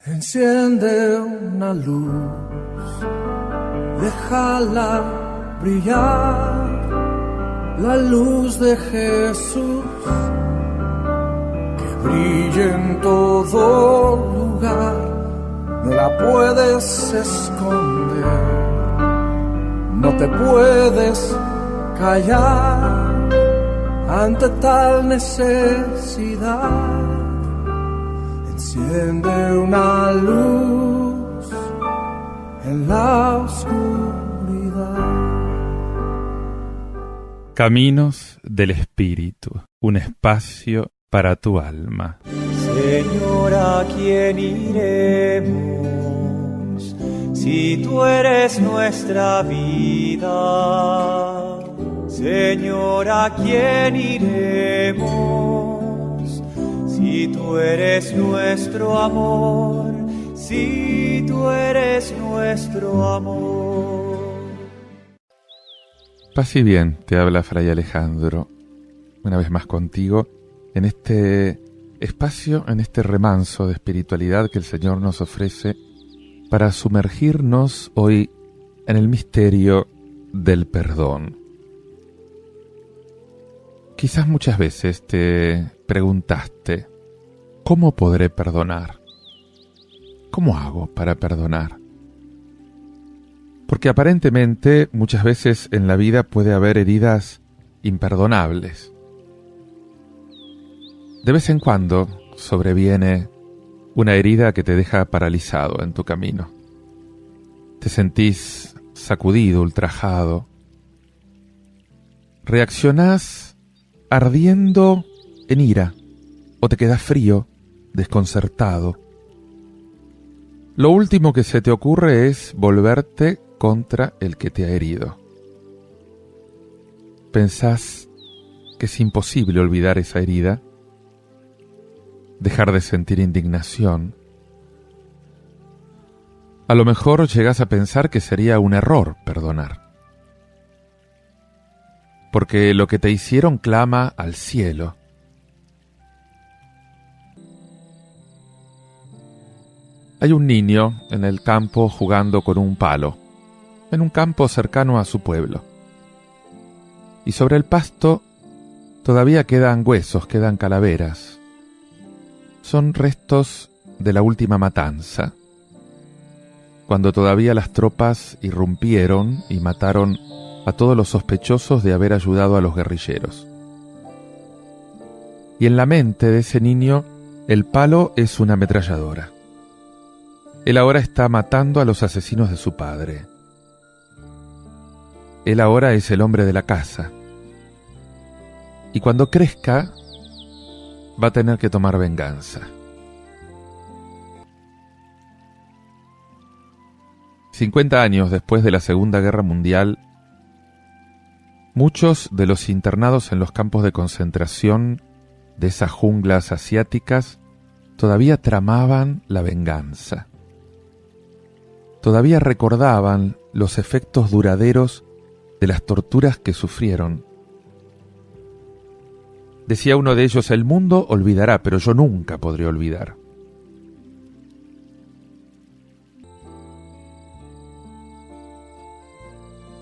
Enciende una luz, déjala brillar, la luz de Jesús, que brille en todo lugar, no la puedes esconder, no te puedes callar ante tal necesidad. Enciende una luz en la oscuridad. Caminos del Espíritu, un espacio para tu alma. Señor, ¿a quién iremos si tú eres nuestra vida? Señor, ¿a quién iremos si tú eres nuestro amor? Si tú eres nuestro amor. Paz y bien, te habla Fray Alejandro, una vez más contigo, en este espacio, en este remanso de espiritualidad que el Señor nos ofrece para sumergirnos hoy en el misterio del perdón. Quizás muchas veces te preguntaste, ¿cómo podré perdonar? ¿Cómo hago para perdonar? Porque aparentemente muchas veces en la vida puede haber heridas imperdonables. De vez en cuando sobreviene una herida que te deja paralizado en tu camino. Te sentís sacudido, ultrajado. Reaccionás ardiendo en ira o te quedas frío, desconcertado. Lo último que se te ocurre es volverte contra el que te ha herido. Pensás que es imposible olvidar esa herida, dejar de sentir indignación. A lo mejor llegás a pensar que sería un error perdonar, porque lo que te hicieron clama al cielo. Hay un niño en el campo jugando con un palo, en un campo cercano a su pueblo. Y sobre el pasto todavía quedan huesos, quedan calaveras. Son restos de la última matanza, cuando todavía las tropas irrumpieron y mataron a todos los sospechosos de haber ayudado a los guerrilleros. Y en la mente de ese niño, el palo es una ametralladora. Él ahora está matando a los asesinos de su padre. Él ahora es el hombre de la casa. Y cuando crezca, va a tener que tomar venganza. 50 años después de la Segunda Guerra Mundial, muchos de los internados en los campos de concentración de esas junglas asiáticas todavía tramaban la venganza. Todavía recordaban los efectos duraderos de las torturas que sufrieron. Decía uno de ellos, el mundo olvidará, pero yo nunca podré olvidar.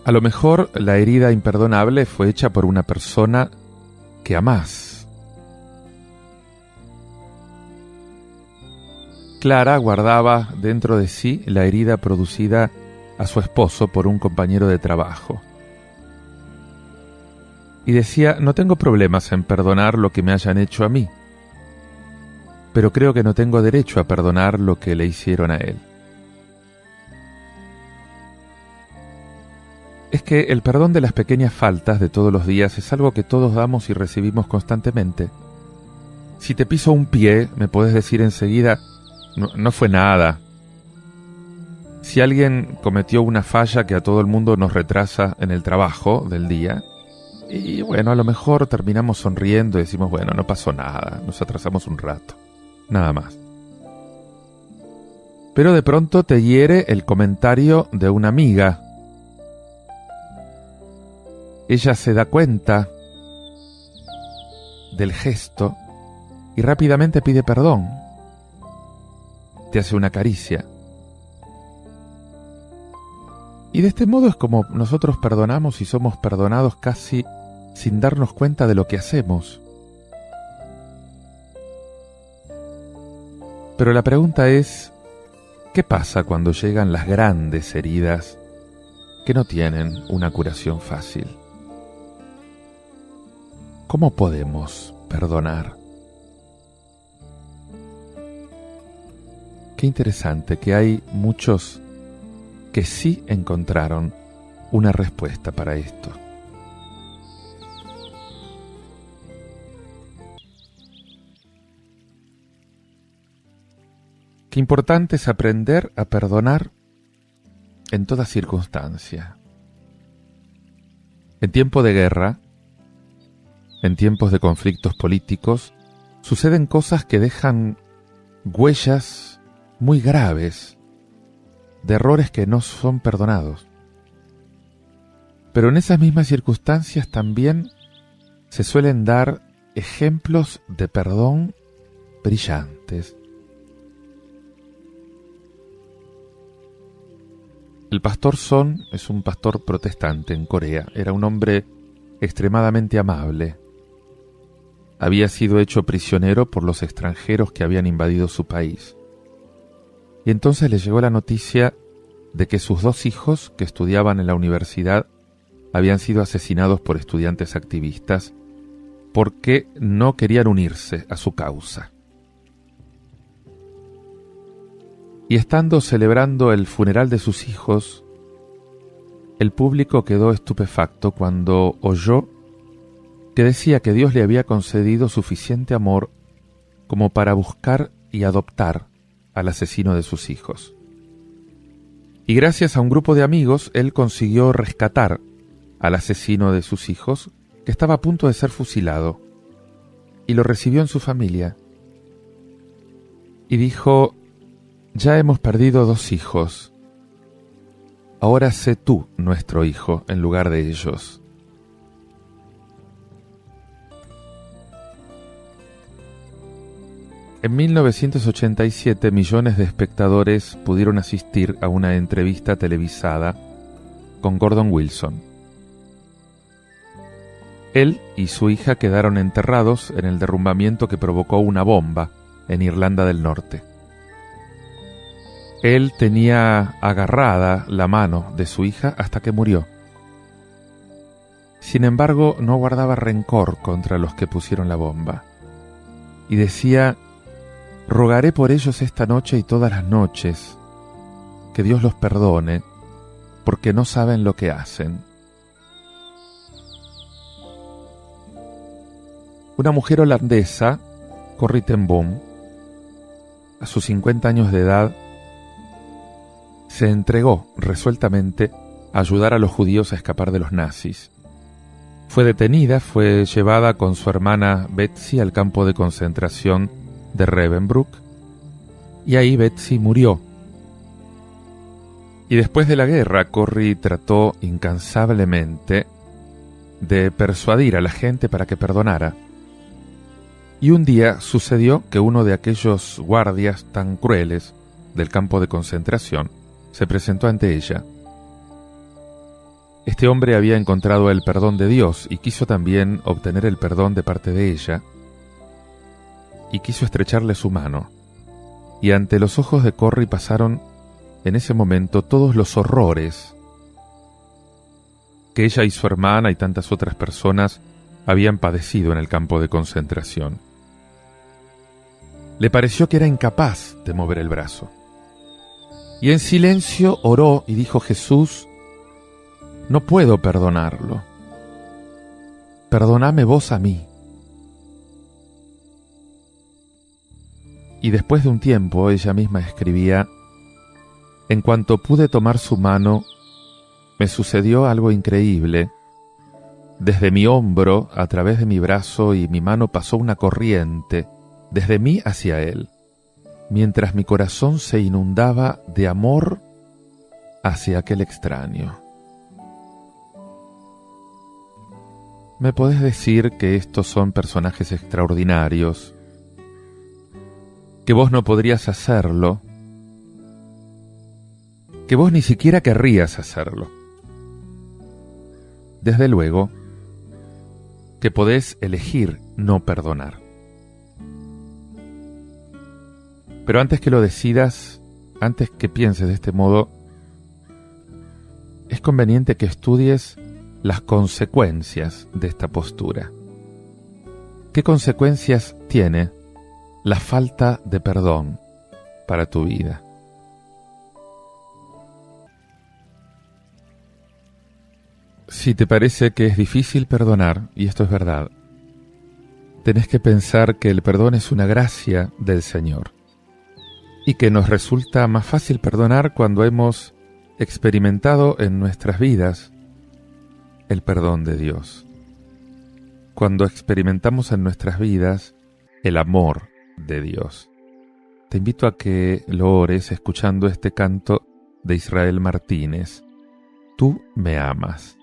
A lo mejor la herida imperdonable fue hecha por una persona que amás. Clara guardaba dentro de sí la herida producida a su esposo por un compañero de trabajo. Y decía, no tengo problemas en perdonar lo que me hayan hecho a mí, pero creo que no tengo derecho a perdonar lo que le hicieron a él. Es que el perdón de las pequeñas faltas de todos los días es algo que todos damos y recibimos constantemente. Si te piso un pie, me podés decir enseguida, no fue nada. Si alguien cometió una falla que a todo el mundo nos retrasa en el trabajo del día, y bueno, a lo mejor terminamos sonriendo y decimos, bueno, no pasó nada, nos atrasamos un rato, nada más. Pero de pronto te hiere el comentario de una amiga. Ella se da cuenta del gesto y rápidamente pide perdón. te hace una caricia. Y de este modo es como nosotros perdonamos y somos perdonados casi sin darnos cuenta de lo que hacemos. Pero la pregunta es, ¿qué pasa cuando llegan las grandes heridas que no tienen una curación fácil? ¿Cómo podemos perdonar? Qué interesante que hay muchos que sí encontraron una respuesta para esto. Qué importante es aprender a perdonar en toda circunstancia. En tiempo de guerra, en tiempos de conflictos políticos, suceden cosas que dejan huellas muy graves de errores que no son perdonados. Pero en esas mismas circunstancias también se suelen dar ejemplos de perdón brillantes. El pastor Son es un pastor protestante en Corea. Era un hombre extremadamente amable. Había sido hecho prisionero por los extranjeros que habían invadido su país. Y entonces le llegó la noticia de que sus 2 hijos, que estudiaban en la universidad, habían sido asesinados por estudiantes activistas porque no querían unirse a su causa. Y estando celebrando el funeral de sus hijos, el público quedó estupefacto cuando oyó que decía que Dios le había concedido suficiente amor como para buscar y adoptar al asesino de sus hijos. Y gracias a un grupo de amigos, él consiguió rescatar al asesino de sus hijos, que estaba a punto de ser fusilado, y lo recibió en su familia. Y dijo: ya hemos perdido 2 hijos. Ahora sé tú nuestro hijo en lugar de ellos. En 1987 millones de espectadores pudieron asistir a una entrevista televisada con Gordon Wilson. Él y su hija quedaron enterrados en el derrumbamiento que provocó una bomba en Irlanda del Norte. Él tenía agarrada la mano de su hija hasta que murió. Sin embargo, no guardaba rencor contra los que pusieron la bomba. Y decía: rogaré por ellos esta noche y todas las noches, que Dios los perdone, porque no saben lo que hacen. Una mujer holandesa, Corrie ten Boom, a sus 50 años de edad, se entregó resueltamente a ayudar a los judíos a escapar de los nazis. Fue detenida, fue llevada con su hermana Betsy al campo de concentración de Ravensbrück, y ahí Betsy murió. Y después de la guerra, Corrie trató incansablemente de persuadir a la gente para que perdonara. Y un día sucedió que uno de aquellos guardias tan crueles del campo de concentración se presentó ante ella. Este hombre había encontrado el perdón de Dios y quiso también obtener el perdón de parte de ella, y quiso estrecharle su mano. Y ante los ojos de Corrie pasaron en ese momento todos los horrores que ella y su hermana y tantas otras personas habían padecido en el campo de concentración. Le pareció que era incapaz de mover el brazo. Y en silencio oró y dijo: Jesús, no puedo perdonarlo. Perdóname vos a mí. Y después de un tiempo ella misma escribía: en cuanto pude tomar su mano, me sucedió algo increíble. Desde mi hombro, a través de mi brazo y mi mano pasó una corriente, desde mí hacia él, mientras mi corazón se inundaba de amor hacia aquel extraño. ¿Me podés decir que estos son personajes extraordinarios? ¿Que vos no podrías hacerlo que vos ni siquiera querrías hacerlo. Desde luego que podés elegir no perdonar. Pero antes que lo decidas, antes que pienses de este modo, es conveniente que estudies las consecuencias de esta postura. ¿Qué consecuencias tiene la falta de perdón para tu vida? Si te parece que es difícil perdonar, y esto es verdad, tenés que pensar que el perdón es una gracia del Señor y que nos resulta más fácil perdonar cuando hemos experimentado en nuestras vidas el perdón de Dios. Cuando experimentamos en nuestras vidas el amor de Dios. Te invito a que lo ores escuchando este canto de Israel Martínez. Tú me amas.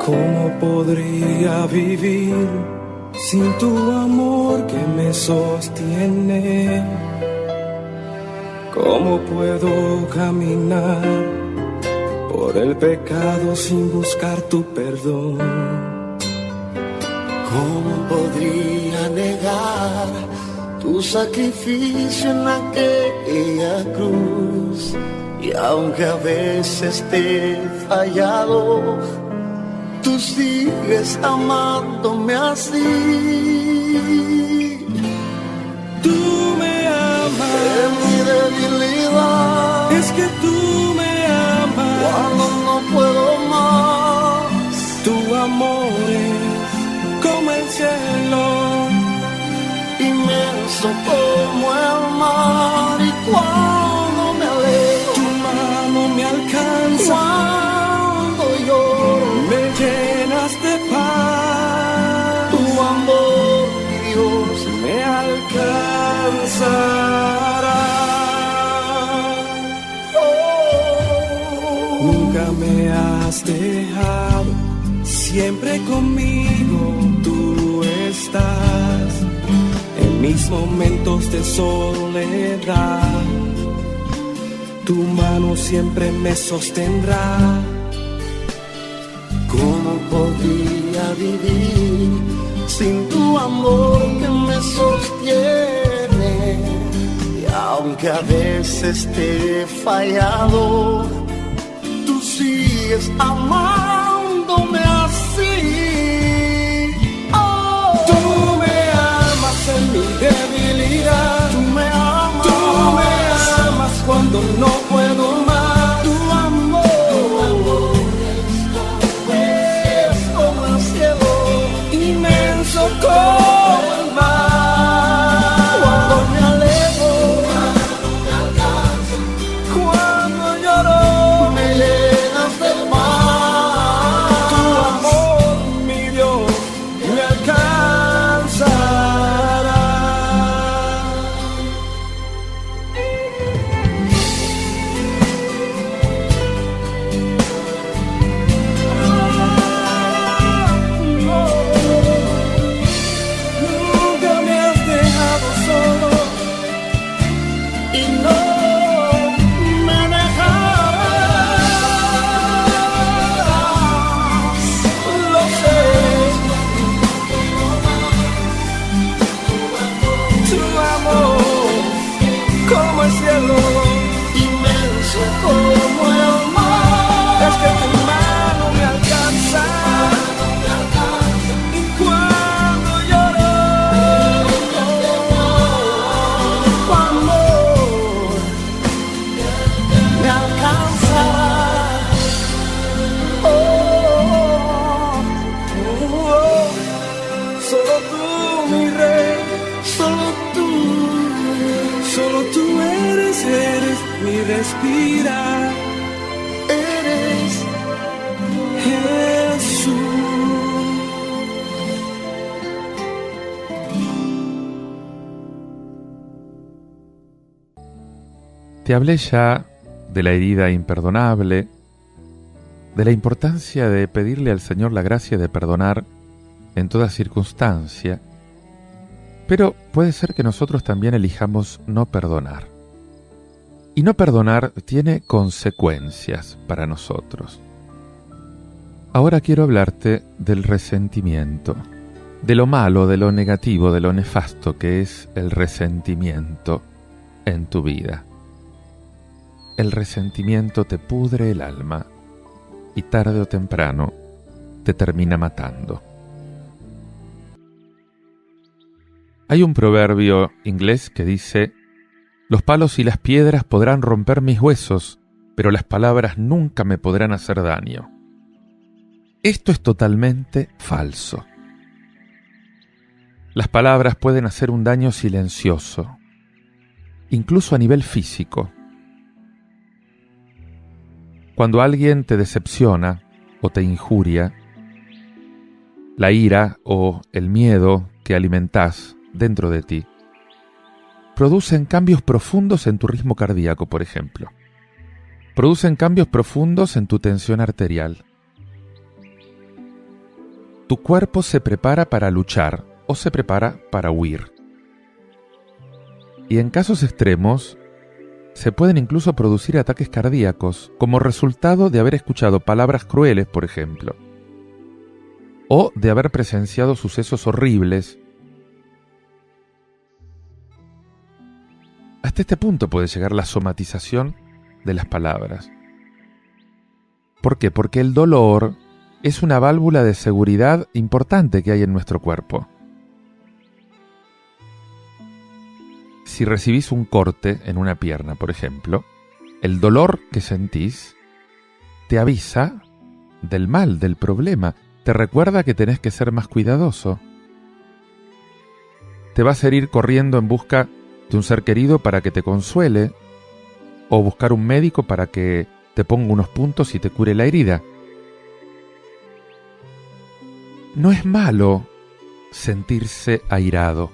¿Cómo podría vivir sin tu amor que me sostiene? ¿Cómo puedo caminar por el pecado sin buscar tu perdón? ¿Cómo podría negar tu sacrificio en aquella cruz? Y aunque a veces te he fallado, tú sigues amándome así. Tú me amas. En mi debilidad Es que tú me amas. cuando no puedo más. Tu amor es como el cielo, Inmenso como el mar. Y cuando me alejo, tu mano me alcanza, cuando lloro, me llenas de paz. tu amor, mi Dios, Me alcanzará. Nunca me has dejado, siempre conmigo tú estás. En mis momentos de soledad, tu mano siempre me sostendrá. ¿Cómo podría vivir sin tu amor que me sostiene? Y aunque a veces te he fallado, tú sigues amándome así. Oh, Tú me amas en mi debilidad, tú me amas, tú me amas cuando no puedo más. tu amor es como el cielo, Inmenso como el mar. cuando me alejo, Cuando lloro, me llenas de tu paz. amor, mi Dios, me alcanzará. Nunca me has dejado solo, Y no me dejarás, lo sé. Tu amor, como el cielo, inmenso como el mar. es que tu mano me alcanza. Y cuando lloro, Tu amor me alcanza. Oh, solo tú, mi rey, solo tú solo tú eres mi respirar, eres Jesús. Te hablé ya de la herida imperdonable, de la importancia de pedirle al Señor la gracia de perdonar en toda circunstancia, pero puede ser que nosotros también elijamos no perdonar. Y no perdonar tiene consecuencias para nosotros. Ahora quiero hablarte del resentimiento, de lo malo, de lo negativo, de lo nefasto que es el resentimiento en tu vida. El resentimiento te pudre el alma y tarde o temprano te termina matando. Hay un proverbio inglés que dice: los palos y las piedras podrán romper mis huesos, pero las palabras nunca me podrán hacer daño. Esto es totalmente falso. Las palabras pueden hacer un daño silencioso, incluso a nivel físico. Cuando alguien te decepciona o te injuria, la ira o el miedo que alimentás dentro de ti producen cambios profundos en tu ritmo cardíaco, por ejemplo. Producen cambios profundos en tu tensión arterial. Tu cuerpo se prepara para luchar o se prepara para huir. Y en casos extremos, se pueden incluso producir ataques cardíacos como resultado de haber escuchado palabras crueles, por ejemplo, o de haber presenciado sucesos horribles. Hasta este punto puede llegar la somatización de las palabras. ¿Por qué? Porque el dolor es una válvula de seguridad importante que hay en nuestro cuerpo. Si recibís un corte en una pierna, por ejemplo, el dolor que sentís te avisa del mal, del problema. Te recuerda que tenés que ser más cuidadoso. Te vas a ir corriendo en busca de un ser querido para que te consuele, o buscar un médico para que te ponga unos puntos y te cure la herida. No es malo sentirse airado.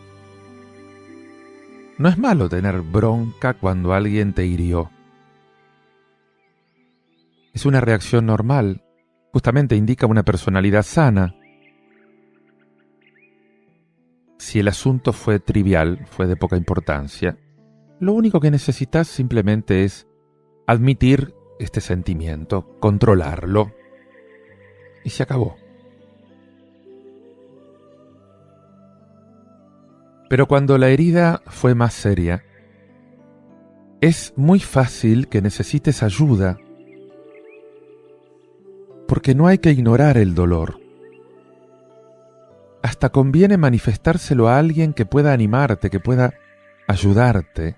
No es malo tener bronca cuando alguien te hirió. Es una reacción normal. Justamente indica una personalidad sana. Si el asunto fue trivial, fue de poca importancia, lo único que necesitas simplemente es admitir este sentimiento, controlarlo, y se acabó. Pero cuando la herida fue más seria, es muy fácil que necesites ayuda, porque no hay que ignorar el dolor. Hasta conviene manifestárselo a alguien que pueda animarte, que pueda ayudarte.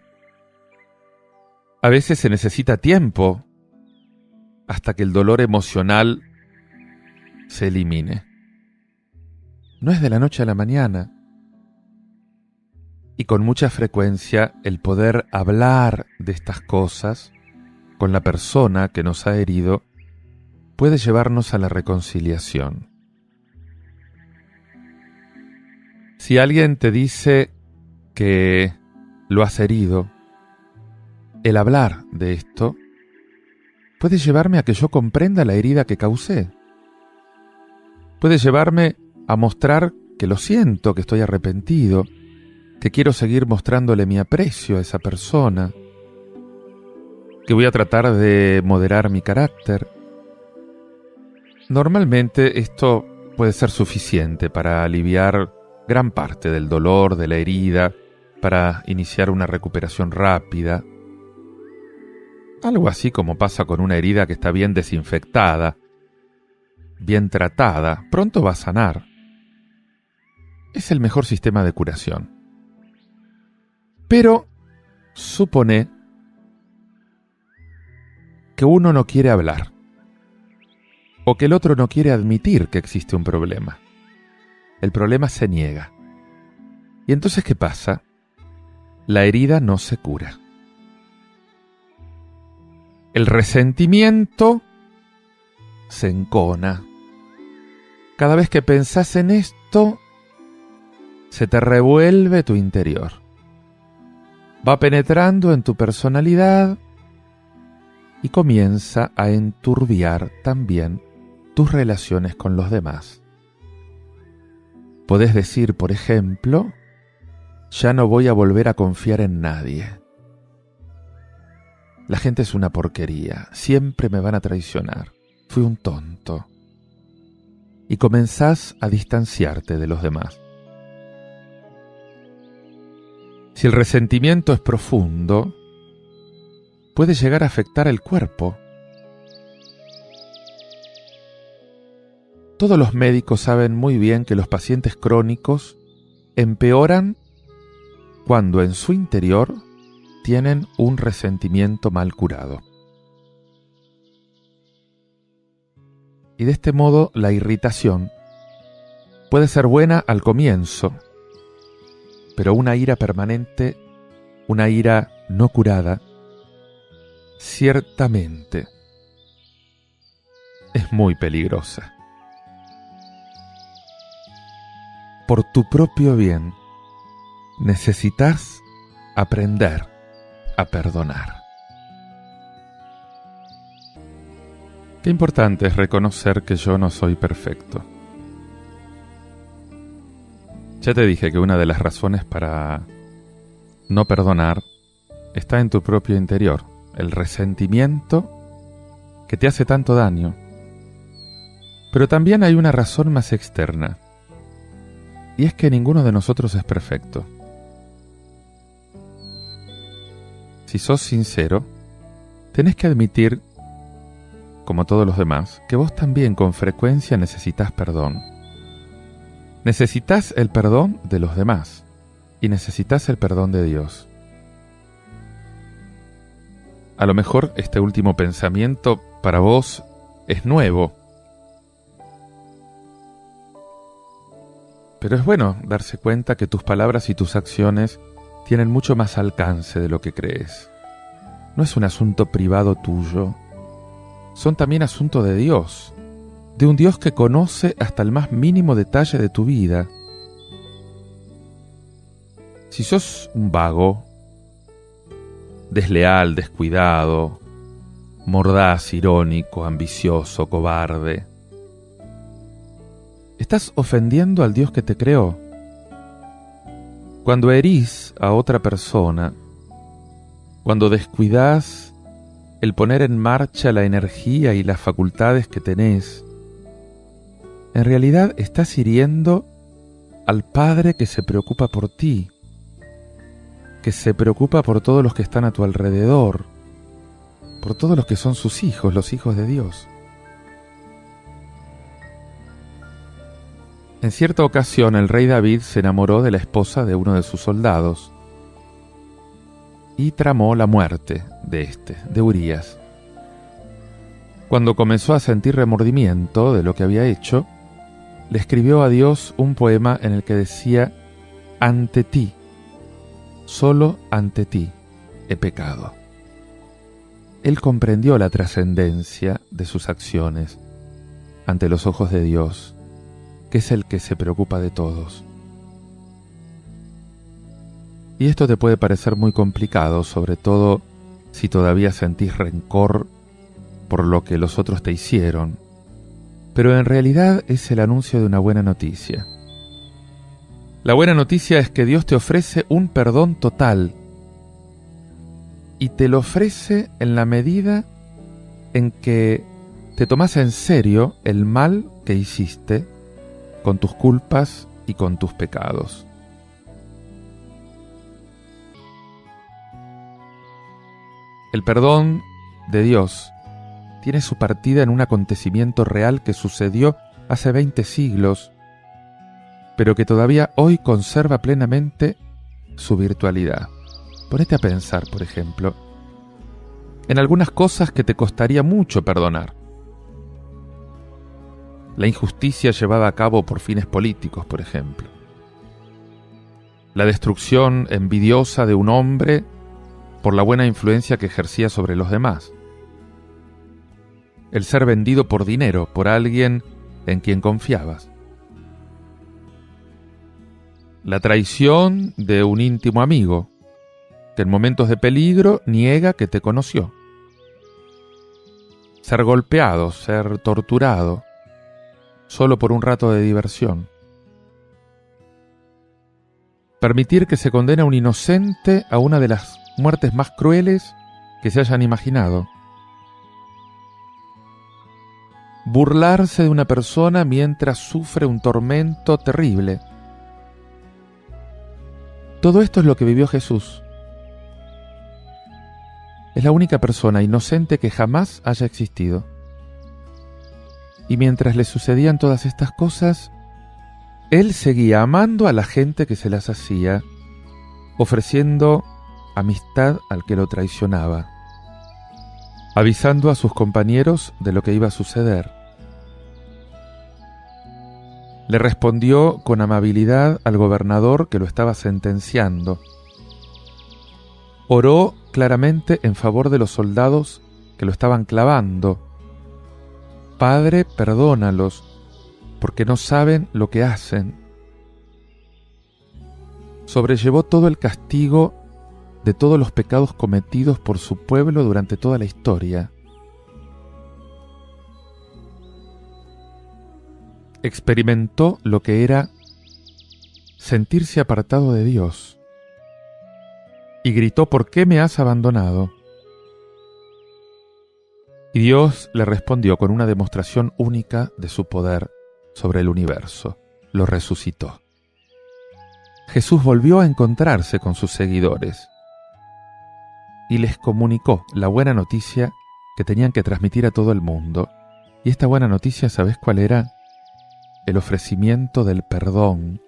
A veces se necesita tiempo hasta que el dolor emocional se elimine. No es de la noche a la mañana. Y con mucha frecuencia el poder hablar de estas cosas con la persona que nos ha herido puede llevarnos a la reconciliación. Si alguien te dice que lo has herido, el hablar de esto puede llevarme a que yo comprenda la herida que causé. Puede llevarme a mostrar que lo siento, que estoy arrepentido, que quiero seguir mostrándole mi aprecio a esa persona, que voy a tratar de moderar mi carácter. Normalmente esto puede ser suficiente para aliviar gran parte del dolor, de la herida, para iniciar una recuperación rápida. Algo así como pasa con una herida que está bien desinfectada, bien tratada, pronto va a sanar. Es el mejor sistema de curación. Pero supone que uno no quiere hablar, o que el otro no quiere admitir que existe un problema. El problema se niega. ¿Y entonces qué pasa? La herida no se cura. El resentimiento se encona. Cada vez que pensás en esto, se te revuelve tu interior. Va penetrando en tu personalidad y comienza a enturbiar también tus relaciones con los demás. Podés decir, por ejemplo, ya no voy a volver a confiar en nadie. La gente es una porquería, siempre me van a traicionar. Fui un tonto. Y comenzás a distanciarte de los demás. Si el resentimiento es profundo, puede llegar a afectar el cuerpo. Todos los médicos saben muy bien que los pacientes crónicos empeoran cuando en su interior tienen un resentimiento mal curado. Y de este modo la irritación puede ser buena al comienzo, pero una ira permanente, una ira no curada, ciertamente es muy peligrosa. Por tu propio bien, necesitas aprender a perdonar. Qué importante es reconocer que yo no soy perfecto. Ya te dije que una de las razones para no perdonar está en tu propio interior, el resentimiento que te hace tanto daño. Pero también hay una razón más externa, y es que ninguno de nosotros es perfecto. Si sos sincero, tenés que admitir, como todos los demás, que vos también con frecuencia necesitas perdón. Necesitas el perdón de los demás y necesitas el perdón de Dios. A lo mejor este último pensamiento para vos es nuevo, pero es bueno darse cuenta que tus palabras y tus acciones tienen mucho más alcance de lo que crees. No es un asunto privado tuyo, son también asunto de Dios, de un Dios que conoce hasta el más mínimo detalle de tu vida. Si sos un vago, desleal, descuidado, mordaz, irónico, ambicioso, cobarde, estás ofendiendo al Dios que te creó. Cuando herís a otra persona, cuando descuidás el poner en marcha la energía y las facultades que tenés, en realidad estás hiriendo al Padre que se preocupa por ti, que se preocupa por todos los que están a tu alrededor, por todos los que son sus hijos, los hijos de Dios. En cierta ocasión el rey David se enamoró de la esposa de uno de sus soldados y tramó la muerte de Urías. Cuando comenzó a sentir remordimiento de lo que había hecho, le escribió a Dios un poema en el que decía: ante ti, solo ante ti, he pecado. Él comprendió la trascendencia de sus acciones ante los ojos de Dios, que es el que se preocupa de todos. Y esto te puede parecer muy complicado, sobre todo si todavía sentís rencor por lo que los otros te hicieron, pero en realidad es el anuncio de una buena noticia. La buena noticia es que Dios te ofrece un perdón total, y te lo ofrece en la medida en que te tomás en serio el mal que hiciste con tus culpas y con tus pecados. El perdón de Dios tiene su partida en un acontecimiento real que sucedió hace 20 siglos, pero que todavía hoy conserva plenamente su virtualidad. Ponete a pensar, por ejemplo, en algunas cosas que te costaría mucho perdonar. La injusticia llevada a cabo por fines políticos, por ejemplo. La destrucción envidiosa de un hombre por la buena influencia que ejercía sobre los demás. El ser vendido por dinero, por alguien en quien confiabas. La traición de un íntimo amigo, que en momentos de peligro niega que te conoció. ser golpeado, ser torturado, solo por un rato de diversión. Permitir que se condene a un inocente a una de las muertes más crueles que se hayan imaginado. Burlarse de una persona mientras sufre un tormento terrible. Todo esto es lo que vivió Jesús. Es la única persona inocente que jamás haya existido. Y mientras le sucedían todas estas cosas, Él seguía amando a la gente que se las hacía, ofreciendo amistad al que lo traicionaba, avisando a sus compañeros de lo que iba a suceder. Le respondió con amabilidad al gobernador que lo estaba sentenciando. Oró claramente en favor de los soldados que lo estaban clavando. Padre, perdónalos, porque no saben lo que hacen. Sobrellevó todo el castigo de todos los pecados cometidos por su pueblo durante toda la historia. Experimentó lo que era sentirse apartado de Dios y gritó: ¿por qué me has abandonado? Y Dios le respondió con una demostración única de su poder sobre el universo. Lo resucitó. Jesús volvió a encontrarse con sus seguidores y les comunicó la buena noticia que tenían que transmitir a todo el mundo. Y esta buena noticia, ¿sabes cuál era? El ofrecimiento del perdón,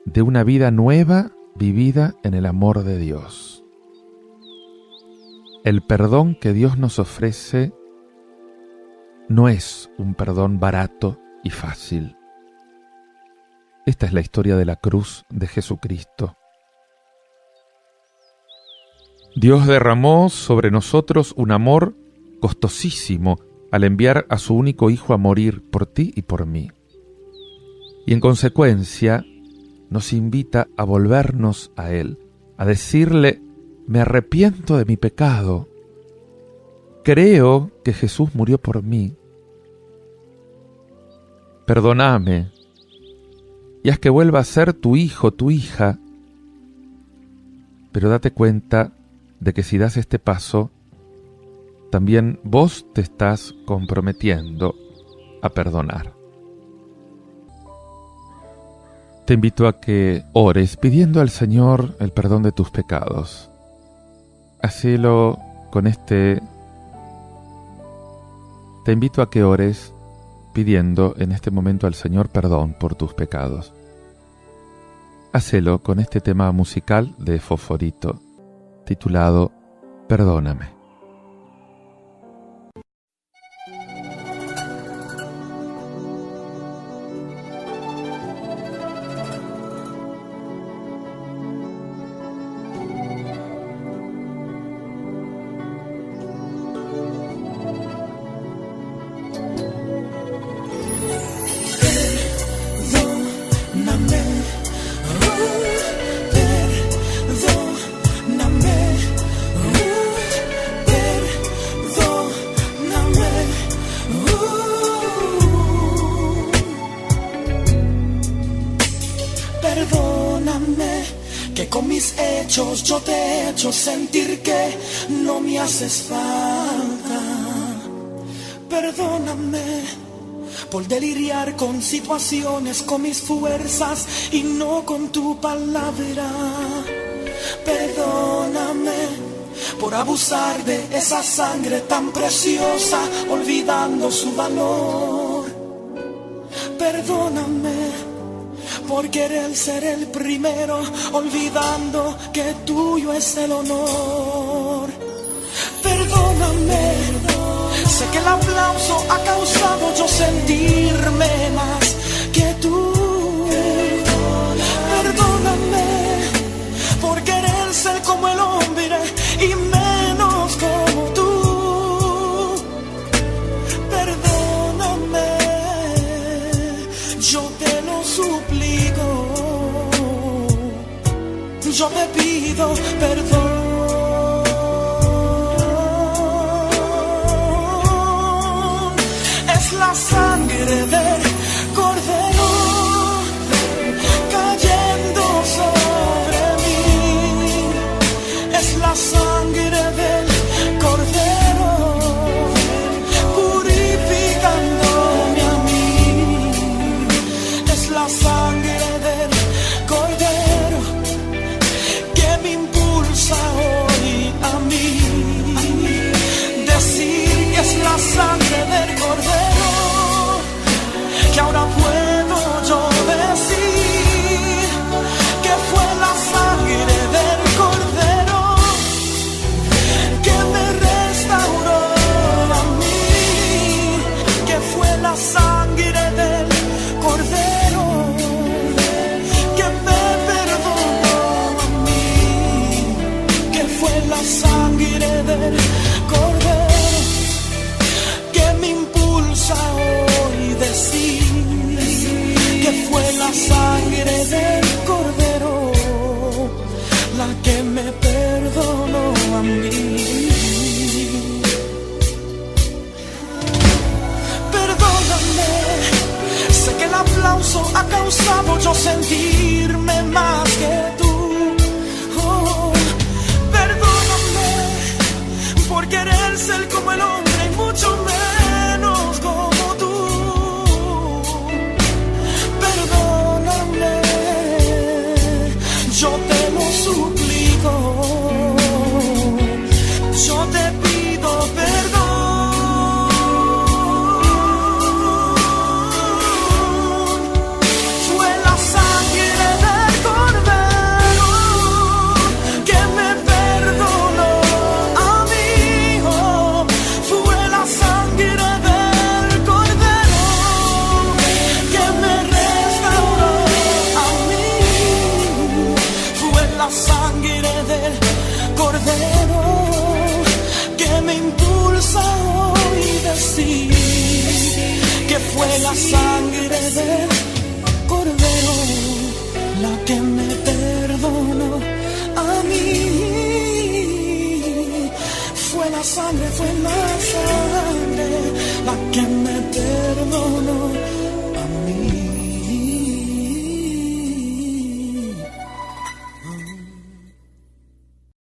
de una vida nueva vivida en el amor de Dios. El perdón que Dios nos ofrece no es un perdón barato y fácil. Esta es la historia de la cruz de Jesucristo. Dios derramó sobre nosotros un amor costosísimo al enviar a su único Hijo a morir por ti y por mí. Y en consecuencia nos invita a volvernos a Él, a decirle: me arrepiento de mi pecado, creo que Jesús murió por mí, perdóname y haz que vuelva a ser tu hijo, tu hija. Pero date cuenta de que si das este paso, también vos te estás comprometiendo a perdonar. Te invito a que ores pidiendo al Señor el perdón de tus pecados. Hacelo con Te invito a que ores pidiendo en este momento al Señor perdón por tus pecados. Hacelo con este tema musical de Fosforito, titulado Perdóname. Perdóname, que con mis hechos yo te he hecho sentir que no me haces falta. Perdóname por deliriar con situaciones, con mis fuerzas y no con tu palabra. Perdóname por abusar de esa sangre tan preciosa, olvidando su valor. Perdóname por querer ser el primero, olvidando que tuyo es el honor. Perdóname, sé que el aplauso ha causado yo sentirme más que tú. Perdóname por querer ser como el hombre y menos como tú. Perdóname, yo te lo suplico, yo te pido perdón. la sangre del Cordero cayendo sobre mí. Es la sangre del Cordero purificándome a mí. Es la sangre del Cordero que me impulsa hoy a mí. Decir que es la sangre del Cordero, que ahora puedo yo decir que fue la sangre del Cordero que me restauró a mí, que fue la sangre del Cordero que me perdonó a mí, que fue la sangre del Cordero que me impulsa hoy decir que fue la sangre del Cordero la que me perdonó a mí. Perdóname, sé que el aplauso ha causado yo sentirme más que tú. Oh, perdóname por querer ser como el hombre y mucho menos como tú. Perdóname, yo te lo suplico, yo te pido perdón. Fue la sangre del Cordero que me perdonó a mí. Oh, fue la sangre del Cordero que me restauró a mí. Fue la sangre del Cordero que me impulsa hoy decir que fue la sangre del Cordero la que me perdonó a mí. Fue la sangre la que me perdonó